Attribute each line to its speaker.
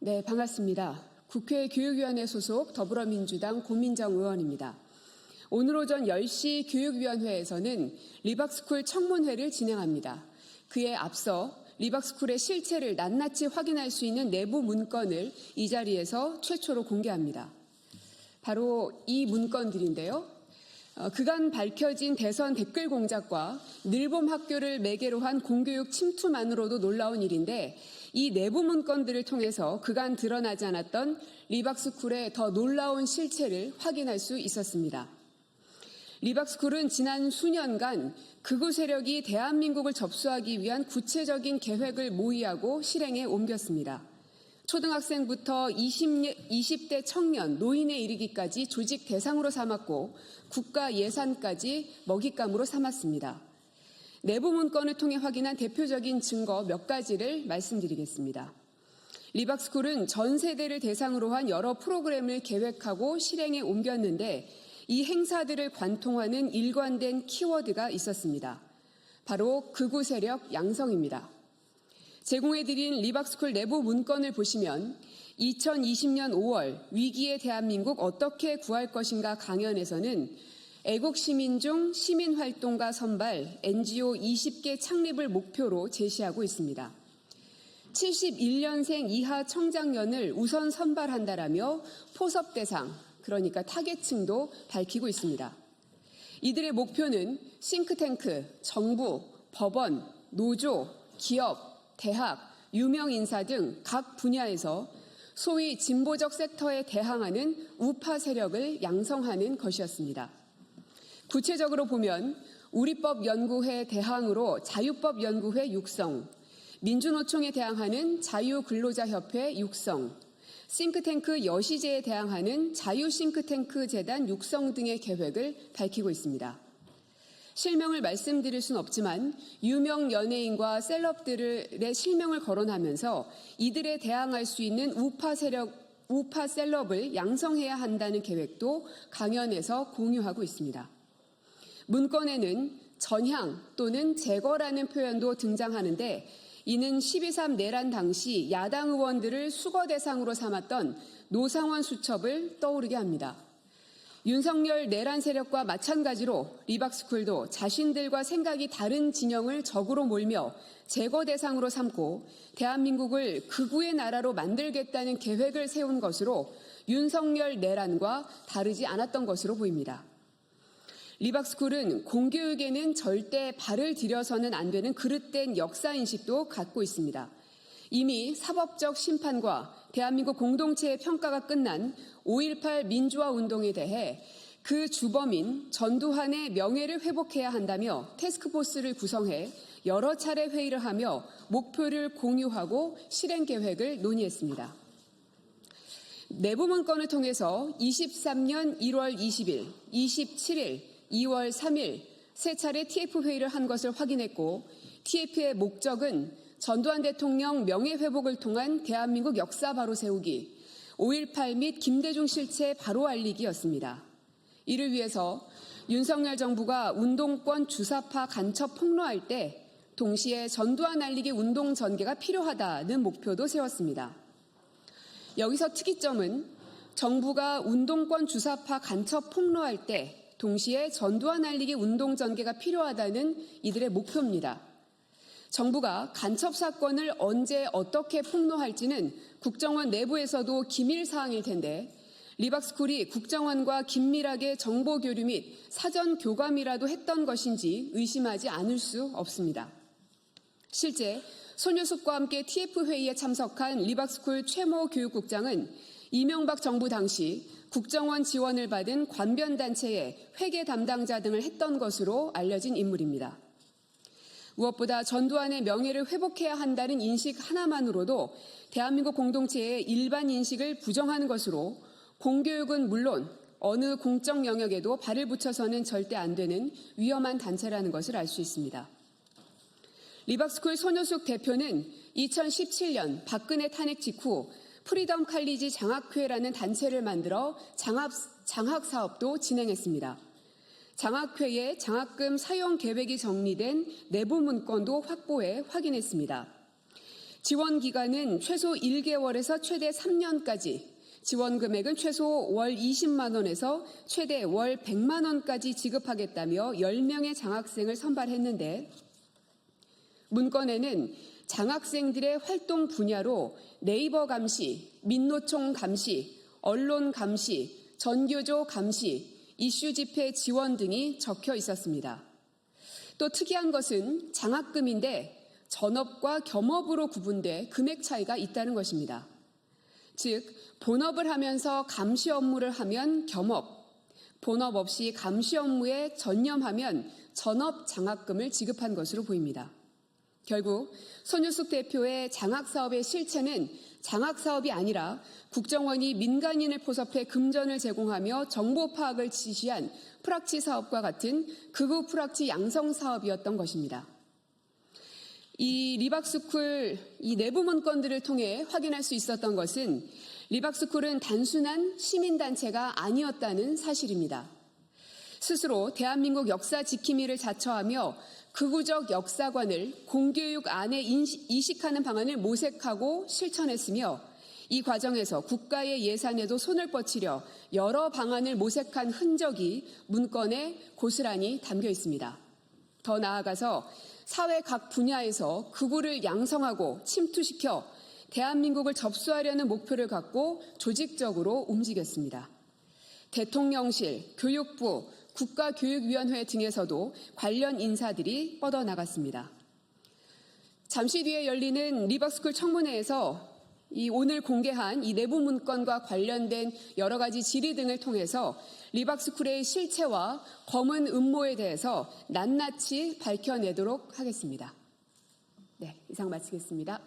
Speaker 1: 네, 반갑습니다. 국회 교육위원회 소속 더불어민주당 고민정 의원입니다. 오늘 오전 10시 교육위원회에서는 리박스쿨 청문회를 진행합니다. 그에 앞서 리박스쿨의 실체를 낱낱이 확인할 수 있는 내부 문건을 이 자리에서 최초로 공개합니다. 바로 이 문건들인데요. 그간 밝혀진 대선 댓글 공작과 늘봄 학교를 매개로 한 공교육 침투만으로도 놀라운 일인데 이 내부 문건들을 통해서 그간 드러나지 않았던 리박스쿨의 더 놀라운 실체를 확인할 수 있었습니다. 리박스쿨은 지난 수년간 극우 세력이 대한민국을 접수하기 위한 구체적인 계획을 모의하고 실행에 옮겼습니다. 초등학생부터 20대 청년, 노인에 이르기까지 조직 대상으로 삼았고 국가 예산까지 먹잇감으로 삼았습니다. 내부 문건을 통해 확인한 대표적인 증거 몇 가지를 말씀드리겠습니다. 리박스쿨은 전 세대를 대상으로 한 여러 프로그램을 계획하고 실행에 옮겼는데 이 행사들을 관통하는 일관된 키워드가 있었습니다. 바로 극우 세력 양성입니다. 제공해드린 리박스쿨 내부 문건을 보시면 2020년 5월 위기의 대한민국 어떻게 구할 것인가 강연에서는 애국시민 중 시민활동가 선발 NGO 20개 창립을 목표로 제시하고 있습니다. 71년생 이하 청장년을 우선 선발한다라며 포섭 대상, 그러니까 타겟층도 밝히고 있습니다. 이들의 목표는 싱크탱크, 정부, 법원, 노조, 기업, 대학, 유명 인사 등 각 분야에서 소위 진보적 섹터에 대항하는 우파 세력을 양성하는 것이었습니다. 구체적으로 보면 우리법연구회 대항으로 자유법연구회 육성, 민주노총에 대항하는 자유근로자협회 육성, 싱크탱크 여시제에 대항하는 자유싱크탱크 재단 육성 등의 계획을 밝히고 있습니다. 실명을 말씀드릴 수는 없지만 유명 연예인과 셀럽들의 실명을 거론하면서 이들에 대항할 수 있는 우파 셀럽을 양성해야 한다는 계획도 강연에서 공유하고 있습니다. 문건에는 전향 또는 제거라는 표현도 등장하는데 이는 12.3 내란 당시 야당 의원들을 수거 대상으로 삼았던 노상원 수첩을 떠오르게 합니다. 윤석열 내란 세력과 마찬가지로 리박스쿨도 자신들과 생각이 다른 진영을 적으로 몰며 제거 대상으로 삼고 대한민국을 극우의 나라로 만들겠다는 계획을 세운 것으로 윤석열 내란과 다르지 않았던 것으로 보입니다. 리박스쿨은 공교육에는 절대 발을 들여서는 안 되는 그릇된 역사인식도 갖고 있습니다. 이미 사법적 심판과 대한민국 공동체의 평가가 끝난 5.18 민주화 운동에 대해 그 주범인 전두환의 명예를 회복해야 한다며 태스크포스를 구성해 여러 차례 회의를 하며 목표를 공유하고 실행 계획을 논의했습니다. 내부 문건을 통해서 23년 1월 20일, 27일, 2월 3일 세 차례 TF 회의를 한 것을 확인했고 TF의 목적은 전두환 대통령 명예회복을 통한 대한민국 역사 바로 세우기, 5.18 및 김대중 실체 바로 알리기였습니다. 이를 위해서 윤석열 정부가 운동권 주사파 간첩 폭로할 때 동시에 전두환 알리기 운동 전개가 필요하다는 목표도 세웠습니다. 여기서 특이점은 정부가 운동권 주사파 간첩 폭로할 때 동시에 전두환 알리기 운동 전개가 필요하다는 이들의 목표입니다. 정부가 간첩 사건을 언제 어떻게 폭로할지는 국정원 내부에서도 기밀 사항일 텐데 리박스쿨이 국정원과 긴밀하게 정보 교류 및 사전 교감이라도 했던 것인지 의심하지 않을 수 없습니다. 실제 손유숙과 함께 TF 회의에 참석한 리박스쿨 최모 교육국장은 이명박 정부 당시 국정원 지원을 받은 관변단체의 회계 담당자 등을 했던 것으로 알려진 인물입니다. 무엇보다 전두환의 명예를 회복해야 한다는 인식 하나만으로도 대한민국 공동체의 일반 인식을 부정하는 것으로 공교육은 물론 어느 공적 영역에도 발을 붙여서는 절대 안 되는 위험한 단체라는 것을 알 수 있습니다. 리박스쿨 손효숙 대표는 2017년 박근혜 탄핵 직후 프리덤 칼리지 장학회라는 단체를 만들어 장학 사업도 진행했습니다. 장학회의 장학금 사용 계획이 정리된 내부 문건도 확보해 확인했습니다. 지원 기간은 최소 1개월에서 최대 3년까지, 지원 금액은 최소 월 20만 원에서 최대 월 100만 원까지 지급하겠다며 10명의 장학생을 선발했는데 문건에는 장학생들의 활동 분야로 네이버 감시, 민노총 감시, 언론 감시, 전교조 감시, 이슈 집회 지원 등이 적혀 있었습니다. 또 특이한 것은 장학금인데 전업과 겸업으로 구분돼 금액 차이가 있다는 것입니다. 즉, 본업을 하면서 감시 업무를 하면 겸업, 본업 없이 감시 업무에 전념하면 전업 장학금을 지급한 것으로 보입니다. 결국 손유숙 대표의 장학사업의 실체는 장학사업이 아니라 국정원이 민간인을 포섭해 금전을 제공하며 정보 파악을 지시한 프락치 사업과 같은 극우 프락치 양성 사업이었던 것입니다. 이 리박스쿨 이 내부 문건들을 통해 확인할 수 있었던 것은 리박스쿨은 단순한 시민단체가 아니었다는 사실입니다. 스스로 대한민국 역사 지킴이를 자처하며 극우적 역사관을 공교육 안에 이식하는 방안을 모색하고 실천했으며 이 과정에서 국가의 예산에도 손을 뻗치려 여러 방안을 모색한 흔적이 문건에 고스란히 담겨 있습니다. 더 나아가서 사회 각 분야에서 극우를 양성하고 침투시켜 대한민국을 접수하려는 목표를 갖고 조직적으로 움직였습니다. 대통령실, 교육부, 국가교육위원회 등에서도 관련 인사들이 뻗어나갔습니다. 잠시 뒤에 열리는 리박스쿨 청문회에서 이 오늘 공개한 이 내부 문건과 관련된 여러 가지 질의 등을 통해서 리박스쿨의 실체와 검은 음모에 대해서 낱낱이 밝혀내도록 하겠습니다. 네, 이상 마치겠습니다.